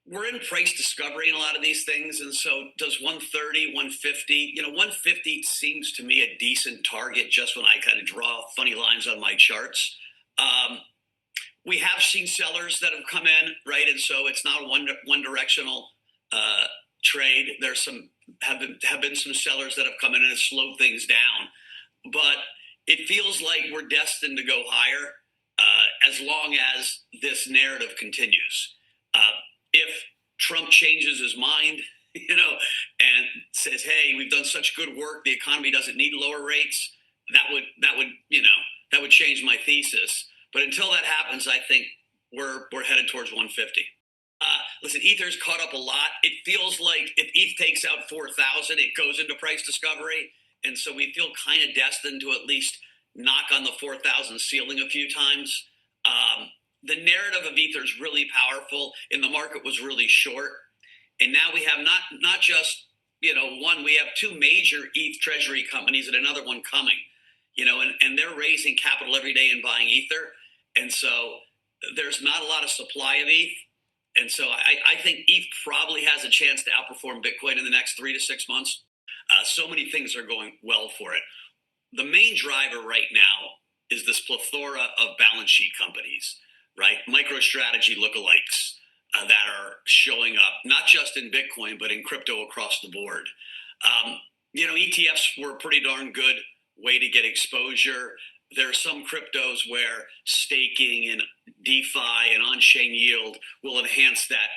we're in price discovery in a lot of these things. And so does 130, 150, 150 seems to me a decent target just when I kind of draw funny lines on my charts. We have seen sellers that have come in, right? And so it's not a one directional trade. There's have been some sellers that have come in and have slowed things down, but it feels like we're destined to go higher as long as this narrative continues. If Trump changes his mind, and says, "Hey, we've done such good work, the economy doesn't need lower rates," that would change my thesis. But until that happens, I think we're headed towards 150. Listen, Ether's caught up a lot. It feels like if ETH takes out 4,000, it goes into price discovery, and so we feel kind of destined to at least knock on the 4,000 ceiling a few times. The narrative of Ether is really powerful, and the market was really short. And now we have not just one. We have two major ETH treasury companies and another one coming. And they're raising capital every day and buying Ether, and so there's not a lot of supply of ETH. And so I think ETH probably has a chance to outperform Bitcoin in the next 3 to 6 months. So many things are going well for it. The main driver right now is this plethora of balance sheet companies, right? MicroStrategy lookalikes that are showing up, not just in Bitcoin, but in crypto across the board. ETFs were a pretty darn good way to get exposure. There are some cryptos where staking and DeFi and on-chain yield will enhance that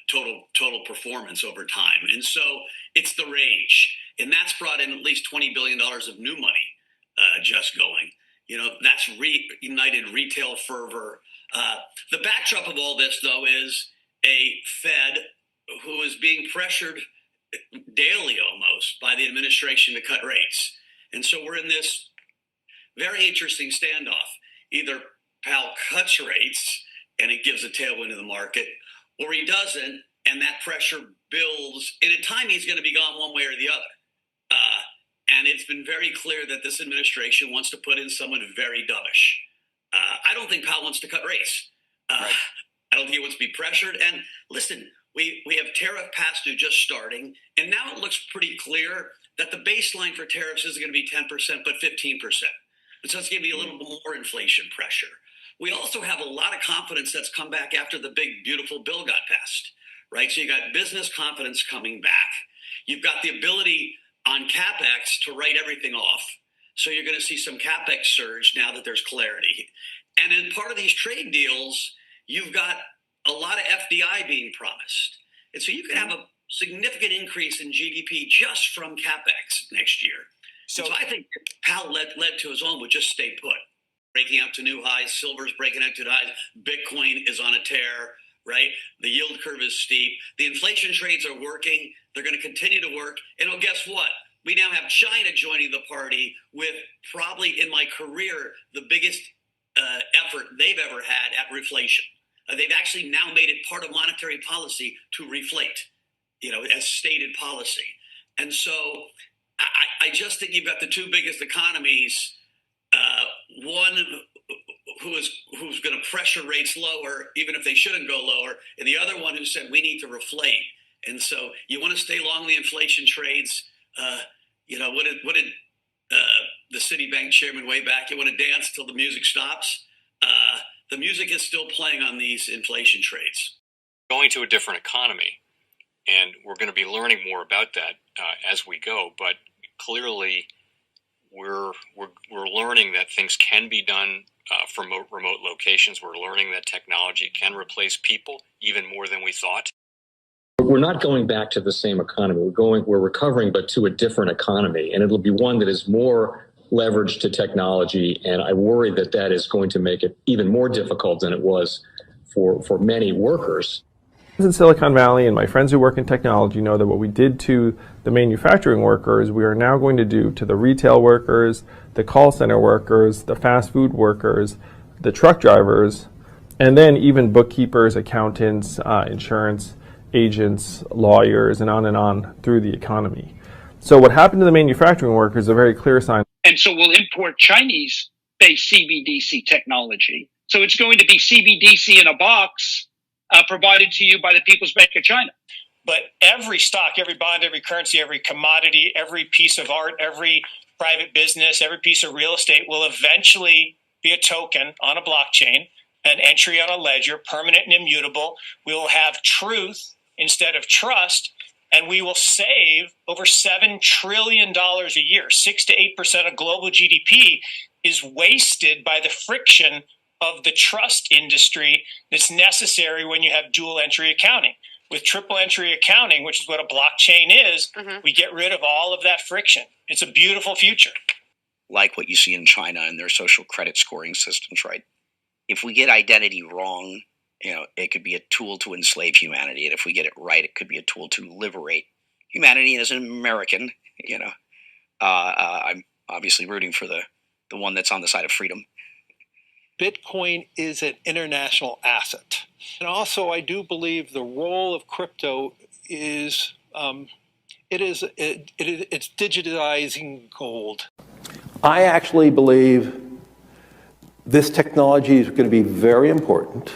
total performance over time. And so it's the rage. And that's brought in at least $20 billion of new money just going. That's reignited retail fervor. The backdrop of all this, though, is a Fed who is being pressured daily almost by the administration to cut rates. And so we're in this very interesting standoff. Either Powell cuts rates and it gives a tailwind to the market, or he doesn't, and that pressure builds. And at time, he's going to be gone one way or the other. And it's been very clear that this administration wants to put in someone very dovish. I don't think Powell wants to cut rates. Right. I don't think he wants to be pressured. And listen, we have tariff pass-through just starting, and now it looks pretty clear that the baseline for tariffs isn't going to be 10%, but 15%. And so it's going to be a little bit more inflation pressure. We also have a lot of confidence that's come back after the big, beautiful bill got passed, right? So you got business confidence coming back. You've got the ability on CapEx to write everything off. So you're going to see some CapEx surge now that there's clarity. And in part of these trade deals, you've got a lot of FDI being promised. And so you could have a significant increase in GDP just from CapEx next year. So I think Powell led to his own would just stay put, breaking out to new highs. Silver's breaking out to new highs. Bitcoin is on a tear, right? The yield curve is steep. The inflation trades are working. They're going to continue to work. And guess what? We now have China joining the party with probably, in my career, the biggest effort they've ever had at reflation. They've actually now made it part of monetary policy to reflate, as stated policy. And so I just think you've got the two biggest economies, one who's going to pressure rates lower, even if they shouldn't go lower, and the other one who said we need to reflate. And so you want to stay long the inflation trades. What did the Citibank chairman way back? You want to dance till the music stops. The music is still playing on these inflation trades. Going to a different economy, and we're going to be learning more about that as we go. But clearly, we're learning that things can be done from remote locations. We're learning that technology can replace people even more than we thought. We're not going back to the same economy. We're recovering, but to a different economy, and it'll be one that is more leveraged to technology. And I worry that is going to make it even more difficult than it was for many workers. In Silicon Valley, and my friends who work in technology know that what we did to the manufacturing workers, we are now going to do to the retail workers, the call center workers, the fast food workers, the truck drivers, and then even bookkeepers, accountants, insurance agents, lawyers, and on through the economy. So what happened to the manufacturing workers is a very clear sign. And so we'll import Chinese-based CBDC technology. So it's going to be CBDC in a box provided to you by the People's Bank of China. But every stock, every bond, every currency, every commodity, every piece of art, every private business, every piece of real estate will eventually be a token on a blockchain, an entry on a ledger, permanent and immutable. We will have truth instead of trust, and we will save over $7 trillion a year. 6 to 8% of global GDP is wasted by the friction of the trust industry that's necessary when you have dual entry accounting. With triple entry accounting, which is what a blockchain is, we get rid of all of that friction. It's a beautiful future. Like what you see in China and their social credit scoring systems, right? If we get identity wrong, it could be a tool to enslave humanity. And if we get it right, it could be a tool to liberate humanity. And as an American, I'm obviously rooting for the one that's on the side of freedom. Bitcoin is an international asset. And also, I do believe the role of crypto is it's digitizing gold. I actually believe this technology is going to be very important.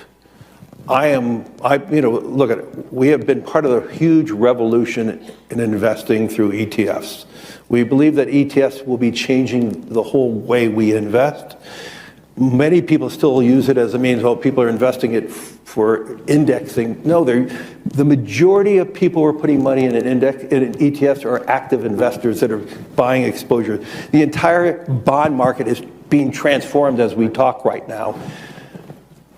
Look at it. We have been part of a huge revolution in investing through ETFs. We believe that ETFs will be changing the whole way we invest. Many people still use it as a means, people are investing it for indexing. No, the majority of people who are putting money in in ETFs are active investors that are buying exposure. The entire bond market is being transformed as we talk right now.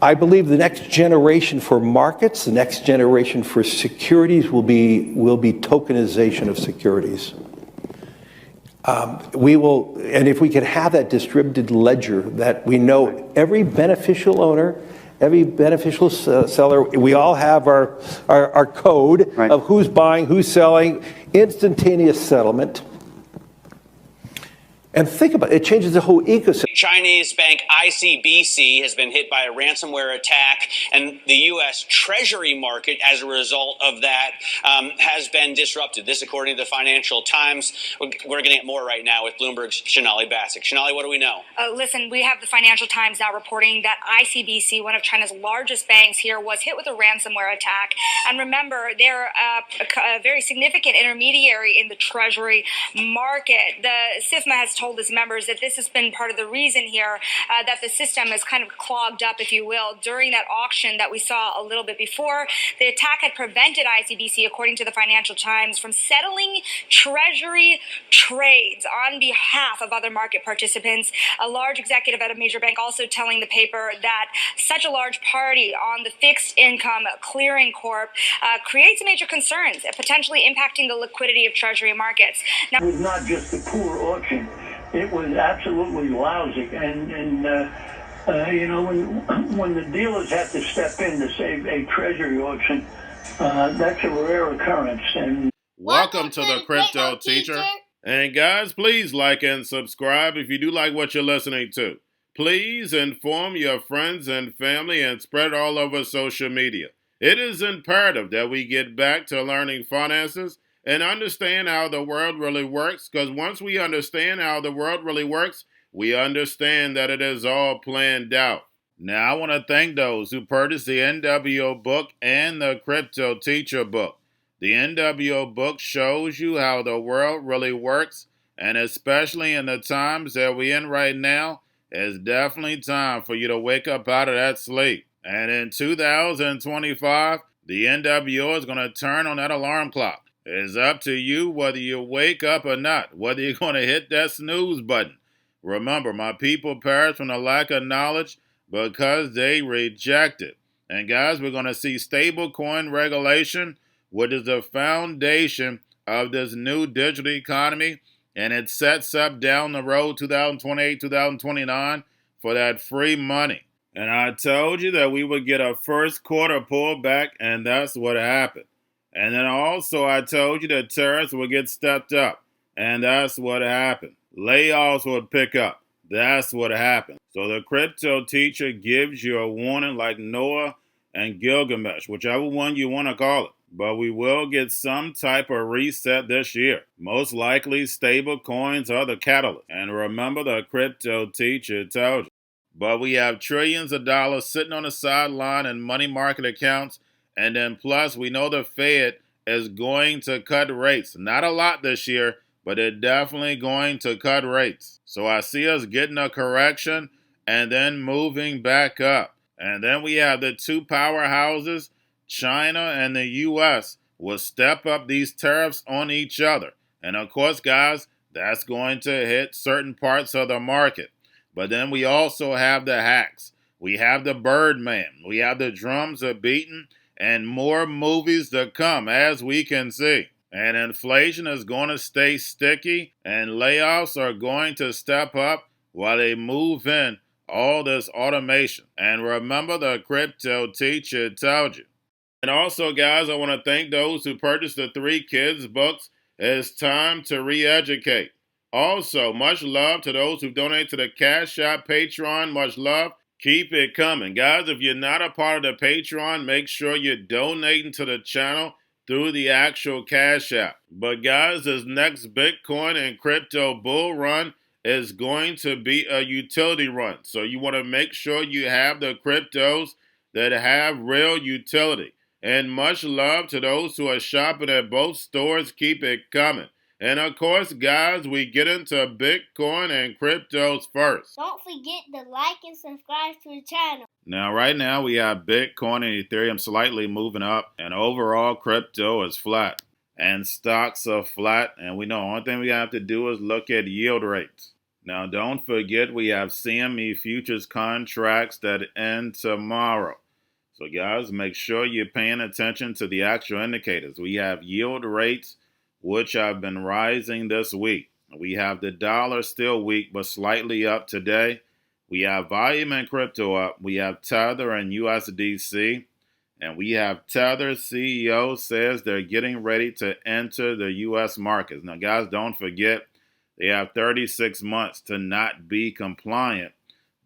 I believe the next generation for markets, the next generation for securities will be tokenization of securities. And if we could have that distributed ledger that we know every beneficial owner, every beneficial seller, we all have our code of who's buying, who's selling, instantaneous settlement. And think about it, it changes the whole ecosystem. Chinese bank ICBC has been hit by a ransomware attack, and the U.S. Treasury market, as a result of that, has been disrupted. This, according to the Financial Times. We're going to get more right now with Bloomberg's Sonali Basak. Sonali, what do we know? Listen, we have the Financial Times now reporting that ICBC, one of China's largest banks here, was hit with a ransomware attack. And remember, they're a very significant intermediary in the Treasury market. The SIFMA has told its members that this has been part of the reason here that the system is kind of clogged up, if you will, during that auction that we saw a little bit before. The attack had prevented ICBC, according to the Financial Times, from settling Treasury trades on behalf of other market participants. A large executive at a major bank also telling the paper that such a large party on the fixed income clearing corp creates major concerns, potentially impacting the liquidity of Treasury markets. Now, it was not just a poor auction. It was absolutely lousy, and when the dealers have to step in to save a treasury auction, that's a rare occurrence. And welcome to the Crypto Teacher. And guys, please like and subscribe if you do like what you're listening to. Please inform your friends and family and spread it all over social media. It is imperative that we get back to learning finances and understand how the world really works, because once we understand how the world really works, we understand that it is all planned out. Now, I want to thank those who purchased the NWO book and the Crypto Teacher book. The NWO book shows you how the world really works, and especially in the times that we're in right now, it's definitely time for you to wake up out of that sleep. And in 2025, the NWO is going to turn on that alarm clock. It's up to you whether you wake up or not, whether you're going to hit that snooze button. Remember, my people perish from the lack of knowledge because they reject it. And guys, we're going to see stablecoin regulation, which is the foundation of this new digital economy, and it sets up down the road 2028, 2029 for that free money. And I told you that we would get a first quarter pullback, and that's what happened. And then also I told you that tariffs would get stepped up, and that's what happened. Layoffs would pick up. That's what happened. So the Crypto Teacher gives you a warning like Noah and Gilgamesh, whichever one you want to call it. But we will get some type of reset this year. Most likely stable coins are the catalyst. And remember, the Crypto Teacher told you. But we have trillions of dollars sitting on the sideline in money market accounts And then plus, we know the Fed is going to cut rates. Not a lot this year, but they're definitely going to cut rates. So I see us getting a correction and then moving back up. And then we have the two powerhouses, China and the U.S., will step up these tariffs on each other. And of course, guys, that's going to hit certain parts of the market. But then we also have the hacks. We have the Birdman. We have the drums are beaten and more movies to come, as we can see. And inflation is going to stay sticky and layoffs are going to step up while they move in all this automation. And remember, the crypto teacher told you. And also, guys, I want to thank those who purchased the 3 kids books. It's time to re-educate. Also, much love to those who donate to the Cash App, Patreon. Much love. Keep it coming. Guys, if you're not a part of the Patreon, make sure you're donating to the channel through the actual Cash App. But guys, this next Bitcoin and crypto bull run is going to be a utility run. So you want to make sure you have the cryptos that have real utility. And much love to those who are shopping at both stores. Keep it coming. And of course, guys, we get into Bitcoin and cryptos first. Don't forget to like and subscribe to the channel. Now, right now, we have Bitcoin and Ethereum slightly moving up, and overall, crypto is flat. And stocks are flat, and we know the only thing we have to do is look at yield rates. Now, don't forget, we have CME futures contracts that end tomorrow. So, guys, make sure you're paying attention to the actual indicators. We have yield rates, which have been rising this week. We have the dollar still weak, but slightly up today. We have volume and crypto up. We have Tether and USDC. And we have Tether CEO says they're getting ready to enter the U.S. markets. Now, guys, don't forget, they have 36 months to not be compliant.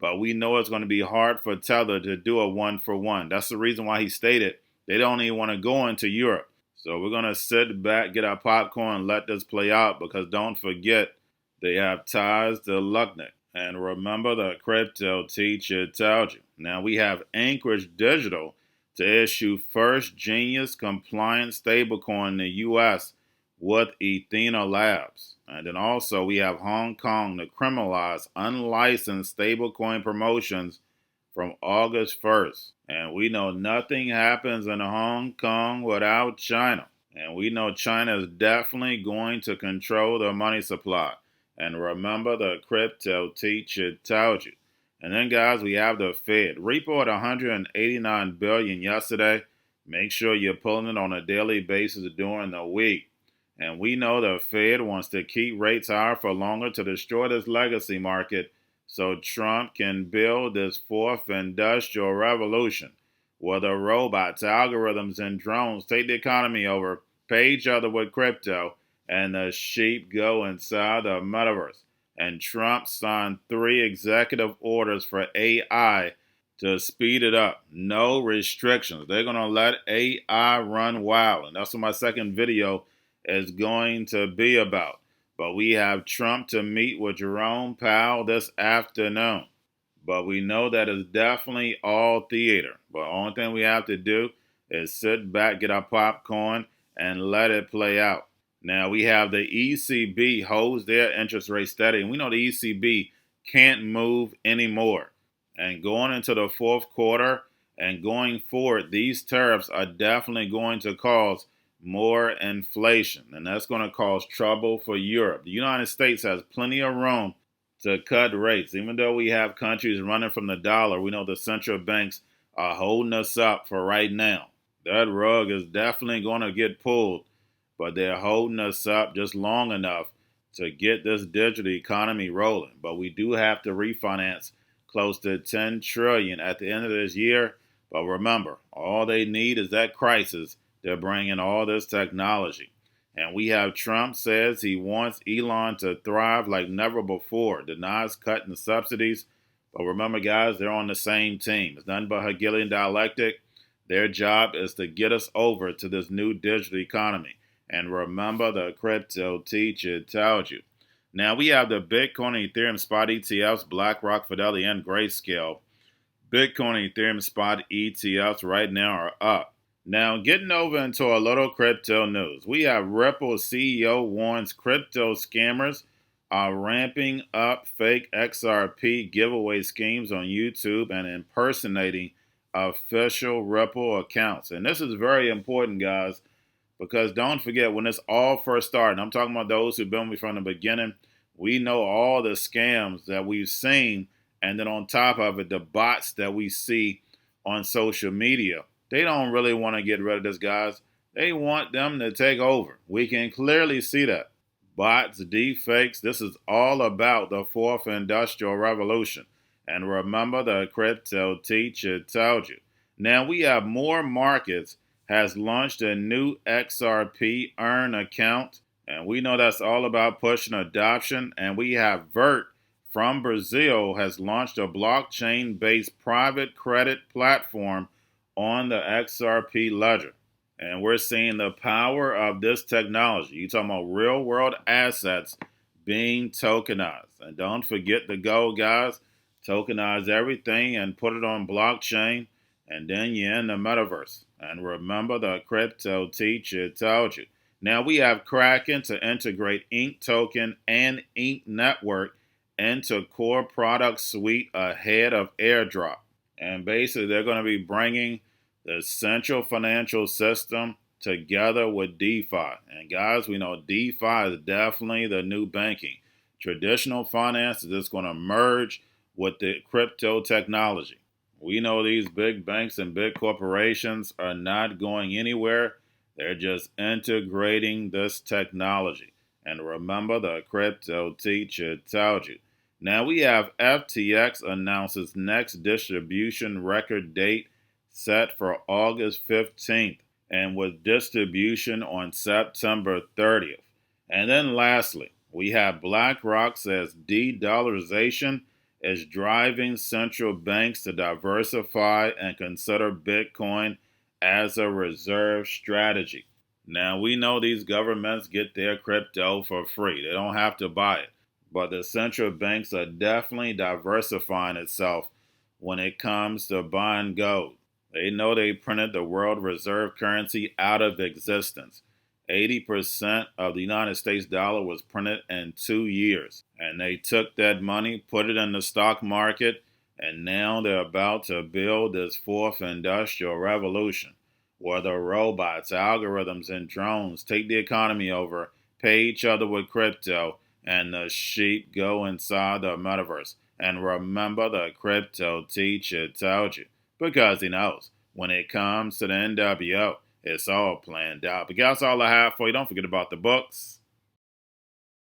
But we know it's going to be hard for Tether to do a one-for-one. That's the reason why he stated they don't even want to go into Europe. So we're going to sit back, get our popcorn, and let this play out, because don't forget, they have ties to Lucknow. And remember, the crypto teacher told you. Now we have Anchorage Digital to issue first Genius compliant stablecoin in the U.S. with Ethena Labs. And then also we have Hong Kong to criminalize unlicensed stablecoin promotions from August 1st. And we know nothing happens in Hong Kong without China. And we know China is definitely going to control the money supply. And remember, the crypto teacher told you. And then, guys, we have the Fed. Repo at $189 billion yesterday. Make sure you're pulling it on a daily basis during the week. And we know the Fed wants to keep rates higher for longer to destroy this legacy market so Trump can build this fourth industrial revolution where the robots, algorithms, and drones take the economy over, pay each other with crypto, and the sheep go inside the metaverse. And Trump signed 3 executive orders for AI to speed it up. No restrictions. They're going to let AI run wild. And that's what my second video is going to be about. But we have Trump to meet with Jerome Powell this afternoon. But we know that it's definitely all theater. But the only thing we have to do is sit back, get our popcorn, and let it play out. Now, we have the ECB holds their interest rate steady. And we know the ECB can't move anymore. And going into the fourth quarter and going forward, these tariffs are definitely going to cause more inflation. And that's going to cause trouble for Europe. The United States has plenty of room to cut rates. Even though we have countries running from the dollar, we know the central banks are holding us up for right now. That rug is definitely going to get pulled. But they're holding us up just long enough to get this digital economy rolling. But we do have to refinance close to $10 trillion at the end of this year. But remember, all they need is that crisis to bring in all this technology. And we have Trump says he wants Elon to thrive like never before, denies cutting subsidies. But remember, guys, they're on the same team. It's nothing but Hegelian dialectic. Their job is to get us over to this new digital economy. And remember, the crypto teacher told you. Now, we have the Bitcoin and Ethereum spot ETFs, Blackrock, Fidelity, and Grayscale. Bitcoin and Ethereum spot ETFs right now are up Now, getting over into a little crypto news. We have Ripple CEO warns crypto scammers are ramping up fake XRP giveaway schemes on YouTube and impersonating official Ripple accounts. And this is very important, guys, because don't forget, when this all first started, I'm talking about those who've been with me from the beginning, we know all the scams that we've seen, and then on top of it, the bots that we see on social media. They don't really want to get rid of this, guys. They want them to take over. We can clearly see that. Bots, deepfakes, this is all about the fourth industrial revolution. And remember, the crypto teacher told you. Now we have more markets has launched a new XRP Earn account. And we know that's all about pushing adoption. And we have Vert from Brazil has launched a blockchain-based private credit platform on the XRP ledger. And we're seeing the power of this technology. You're talking about real world assets being tokenized. And don't forget the goal, guys. Tokenize everything and put it on blockchain. And then you're in the metaverse. And remember, the crypto teacher told you. Now we have Kraken to integrate Ink Token and Ink Network into core product suite ahead of airdrop. And basically, they're going to be bringing the central financial system together with DeFi. And guys, we know DeFi is definitely the new banking. Traditional finance is just going to merge with the crypto technology. We know these big banks and big corporations are not going anywhere. They're just integrating this technology. And remember, the crypto teacher told you. Now we have FTX announces next distribution record date set for August 15th and with distribution on September 30th. And then lastly, we have Blackrock says de-dollarization is driving central banks to diversify and consider Bitcoin as a reserve strategy. Now we know these governments get their crypto for free. They don't have to buy it. But the central banks are definitely diversifying itself when it comes to buying gold. They know they printed the world reserve currency out of existence. 80% of the United States dollar was printed in 2 years. And they took that money, put it in the stock market, and now they're about to build this fourth industrial revolution where the robots, algorithms, and drones take the economy over, pay each other with crypto, and the sheep go inside the metaverse. And remember, the crypto teacher told you, because he knows when it comes to the NWO, it's all planned out. But that's all I have for you. Don't forget about the books.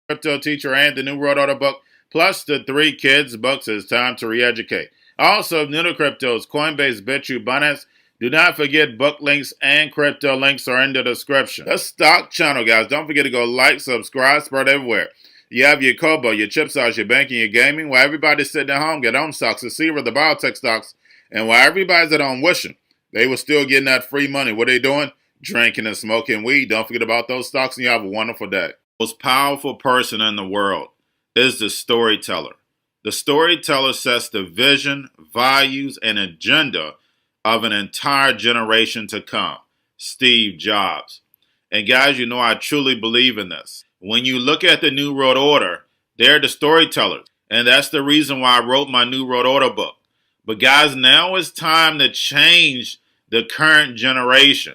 Crypto Teacher and the New World Order book, plus the 3 kids books. It's time to re-educate. Also, new to cryptos, Coinbase, Bitrue, Binance. Do not forget book links and crypto links are in the description. The stock channel, guys. Don't forget to go like, subscribe, spread everywhere. You have your Kobo, your chip stocks, your banking, your gaming. While everybody's sitting at home, get home stocks, the Seaver, the biotech stocks. And while everybody's at home wishing they were still getting that free money, what are they doing? Drinking and smoking weed. Don't forget about those stocks, and you have a wonderful day. The most powerful person in the world is the storyteller. The storyteller sets the vision, values, and agenda of an entire generation to come. Steve Jobs. And guys, you know I truly believe in this. When you look at the New World Order, they're the storytellers. And that's the reason why I wrote my New World Order book. But guys, now it's time to change the current generation.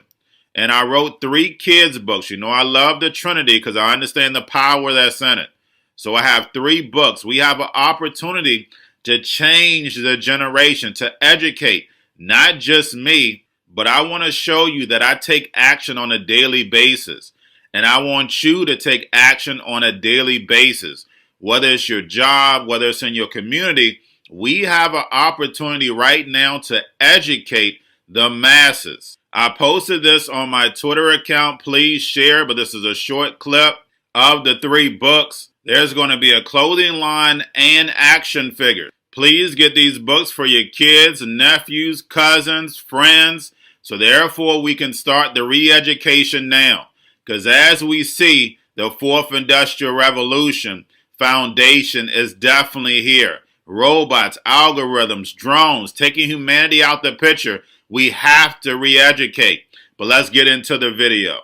And I wrote 3 kids books. You know, I love the Trinity because I understand the power that's in it. So I have 3 books. We have an opportunity to change the generation, to educate, not just me, but I want to show you that I take action on a daily basis. And I want you to take action on a daily basis. Whether it's your job, whether it's in your community, we have an opportunity right now to educate the masses. I posted this on my Twitter account. Please share, but this is a short clip of the 3 books. There's going to be a clothing line and action figures. Please get these books for your kids, nephews, cousins, friends, so therefore we can start the re-education now. Because as we see, the 4th Industrial Revolution foundation is definitely here. Robots, algorithms, drones, taking humanity out the picture. We have to re-educate. But let's get into the video.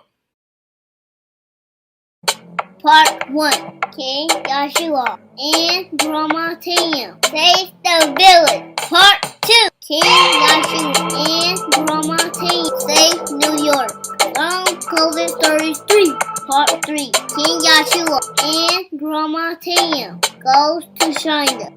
Part 1. King Joshua and Grandma Tam save the village. Part 2. King Joshua and Grandma Tam save New York from COVID 33. Part 3. King Joshua and Grandma Tam goes to China.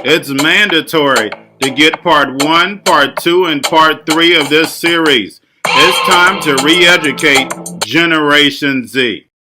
It's mandatory to get part 1, part 2, and part 3 of this series. It's time to re-educate Generation Z.